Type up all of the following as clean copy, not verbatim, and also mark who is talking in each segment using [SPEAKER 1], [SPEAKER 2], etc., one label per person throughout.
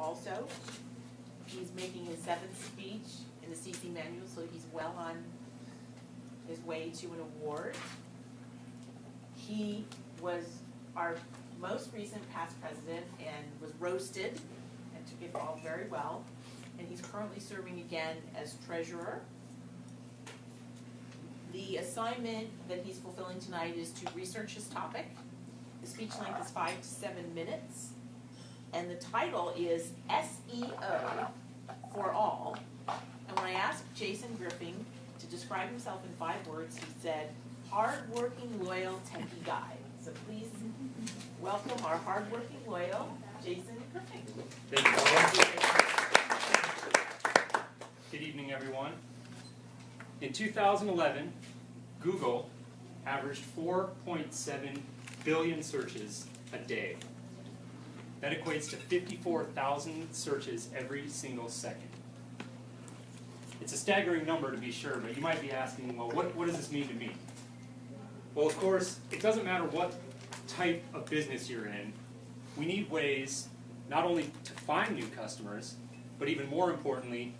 [SPEAKER 1] also. He's making his 7th speech in the CC manual, so he's well on his way to an award. He was our most recent past president and was roasted and took it all very well. And he's currently serving again as treasurer. The assignment that he's fulfilling tonight is to research his topic. The speech length is 5 to 7 minutes. And the title is SEO for All. And when I asked Jason Griffin to describe himself in 5 words, he said, hard-working, loyal, techie guy. So please welcome our hard-working, loyal Jason Griffin.
[SPEAKER 2] Thank you. Good evening, everyone. In 2011, Google averaged 4.7 billion searches a day. That equates to 54,000 searches every single second. It's a staggering number to be sure, but you might be asking, well, what does this mean to me? Well, of course, it doesn't matter what type of business you're in. We need ways not only to find new customers, but even more importantly,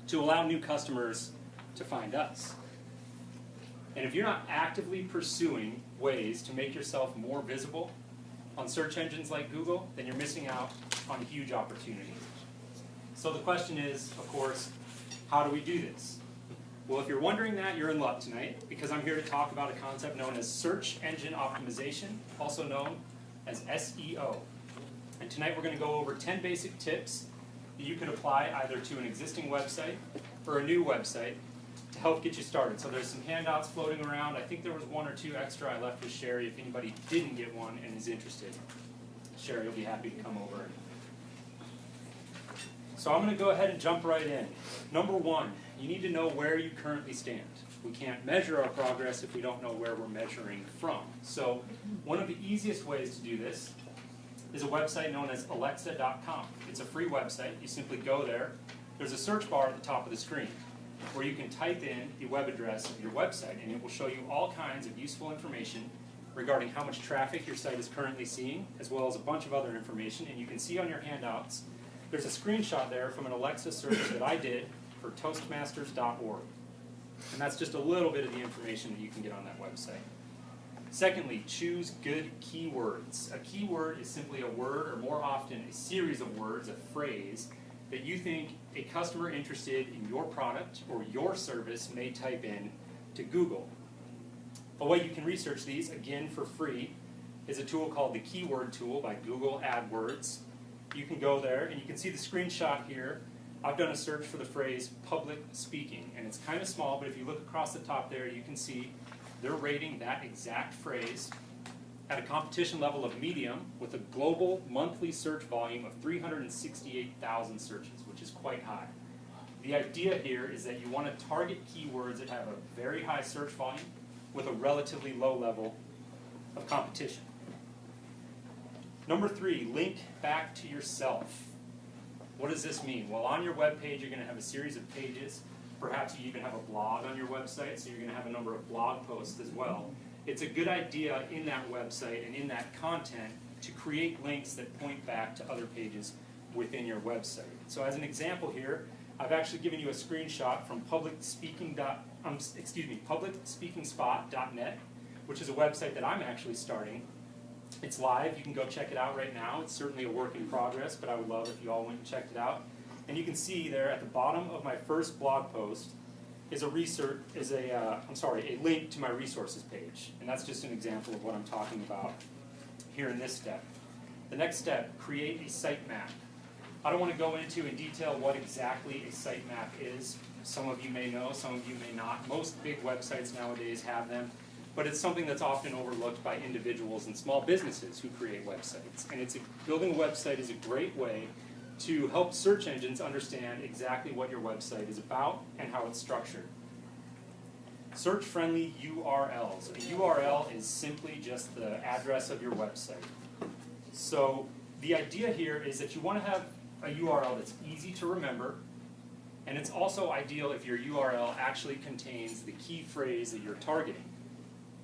[SPEAKER 2] to allow new customers to find us. And if you're not actively pursuing ways to make yourself more visible on search engines like Google, then you're missing out on a huge opportunity. So the question is, of course, how do we do this? Well, if you're wondering that, you're in luck tonight, because I'm here to talk about a concept known as search engine optimization, also known as SEO. And tonight we're going to go over 10 basic tips that you could apply either to an existing website or a new website to help get you started. So there's some handouts floating around. I think there was 1 or 2 extra I left with Sherry if anybody didn't get one and is interested. Sherry will be happy to come over. So I'm going to go ahead and jump right in. Number 1, you need to know where you currently stand. We can't measure our progress if we don't know where we're measuring from. So one of the easiest ways to do this is a website known as alexa.com. It's a free website. You simply go there. There's a search bar at the top of the screen where you can type in the web address of your website, and it will show you all kinds of useful information regarding how much traffic your site is currently seeing, as well as a bunch of other information. And you can see on your handouts, there's a screenshot there from an Alexa search that I did for Toasmasters.org. And that's just a little bit of the information that you can get on that website. Secondly, choose good keywords. A keyword is simply a word, or more often a series of words, a phrase, that you think a customer interested in your product or your service may type in to Google. A way you can research these, again for free, is a tool called the Keyword Tool by Google AdWords. You can go there and you can see the screenshot here. I've done a search for the phrase public speaking, and it's kind of small, but if you look across the top there, you can see they're rating that exact phrase at a competition level of medium with a global monthly search volume of 368,000 searches, which is quite high. The idea here is that you want to target keywords that have a very high search volume with a relatively low level of competition. Number 3, link back to yourself. What does this mean? Well, on your web page, you're going to have a series of pages. Perhaps you even have a blog on your website, so you're going to have a number of blog posts as well. It's a good idea in that website and in that content to create links that point back to other pages within your website. So as an example here, I've actually given you a screenshot from publicspeakingspot.net, which is a website that I'm actually starting. It's live. You can go check it out right now. It's certainly a work in progress, but I would love if you all went and checked it out. And you can see there at the bottom of my first blog post is a link to my resources page. And that's just an example of what I'm talking about here in this step. The next step, create a sitemap. I don't want to go into in detail what exactly a sitemap is. Some of you may know, some of you may not. Most big websites nowadays have them. But it's something that's often overlooked by individuals and small businesses who create websites. And building a website is a great way to help search engines understand exactly what your website is about and how it's structured. Search-friendly URLs. A URL is simply just the address of your website. So the idea here is that you want to have a URL that's easy to remember, and it's also ideal if your URL actually contains the key phrase that you're targeting.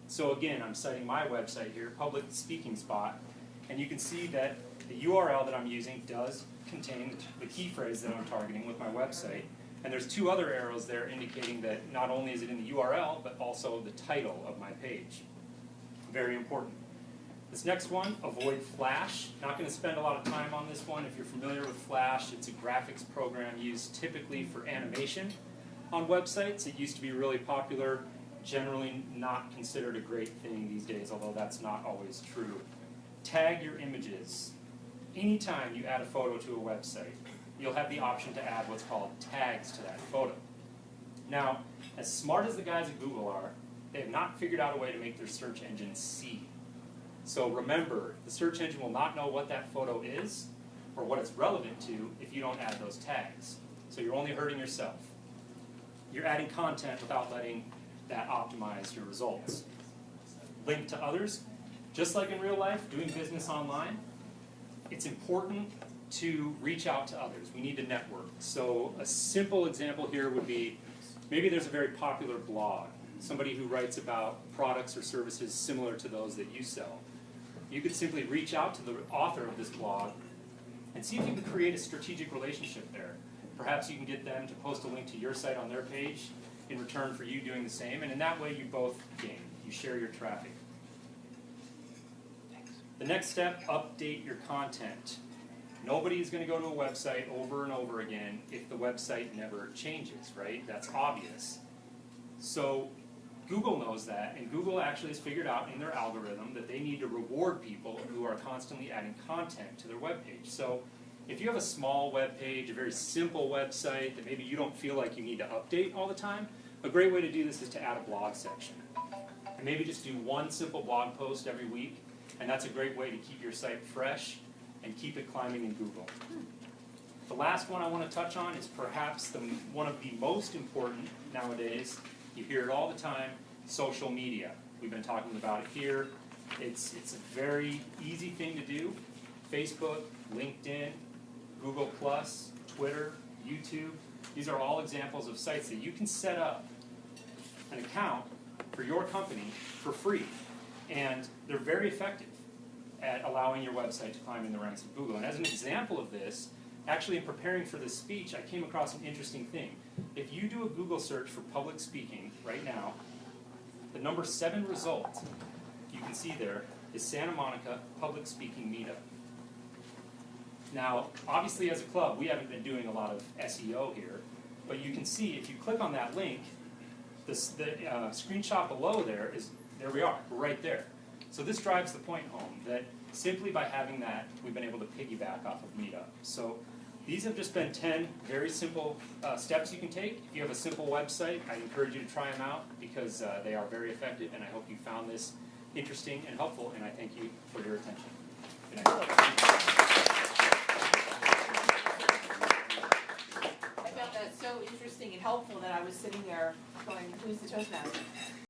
[SPEAKER 2] So again, I'm citing my website here, Public Speaking Spot, and you can see that The URL that I'm using does contain the key phrase that I'm targeting with my website. And there's two other arrows there indicating that not only is it in the URL, but also the title of my page. Very important. This next one, avoid Flash. Not going to spend a lot of time on this one. If you're familiar with Flash, it's a graphics program used typically for animation on websites. It used to be really popular, generally not considered a great thing these days, although that's not always true. Tag your images. Anytime you add a photo to a website, you'll have the option to add what's called tags to that photo. Now, as smart as the guys at Google are, they have not figured out a way to make their search engine see. So remember, the search engine will not know what that photo is or what it's relevant to if you don't add those tags. So you're only hurting yourself. You're adding content without letting that optimize your results. Link to others. Just like in real life, doing business online, it's important to reach out to others. We need to network. So a simple example here would be, maybe there's a very popular blog, somebody who writes about products or services similar to those that you sell. You could simply reach out to the author of this blog and see if you can create a strategic relationship there. Perhaps you can get them to post a link to your site on their page in return for you doing the same, and in that way you both gain. You share your traffic. The next step, update your content. Nobody is going to go to a website over and over again if the website never changes, right? That's obvious. So Google knows that, and Google actually has figured out in their algorithm that they need to reward people who are constantly adding content to their web page. So if you have a small web page, a very simple website that maybe you don't feel like you need to update all the time, a great way to do this is to add a blog section. And maybe just do one simple blog post every week, and that's a great way to keep your site fresh and keep it climbing in Google. The last one I want to touch on is perhaps one of the most important nowadays. You hear it all the time, social media. We've been talking about it here. It's a very easy thing to do. Facebook, LinkedIn, Google+, Twitter, YouTube. These are all examples of sites that you can set up an account for your company for free. And they're very effective at allowing your website to climb in the ranks of Google. And as an example of this, actually in preparing for this speech, I came across an interesting thing. If you do a Google search for public speaking right now, the number 7 result you can see there is Santa Monica Public Speaking Meetup. Now, obviously as a club, we haven't been doing a lot of SEO here, but you can see if you click on that link, the screenshot below there we are, we're right there. So this drives the point home that simply by having that, we've been able to piggyback off of Meetup. So these have just been 10 very simple steps you can take. If you have a simple website, I encourage you to try them out because they are very effective, and I hope you found this interesting and helpful, and I thank you for your attention. Good night.
[SPEAKER 1] I found that so interesting and helpful that I was sitting there going, who's the Toastmaster?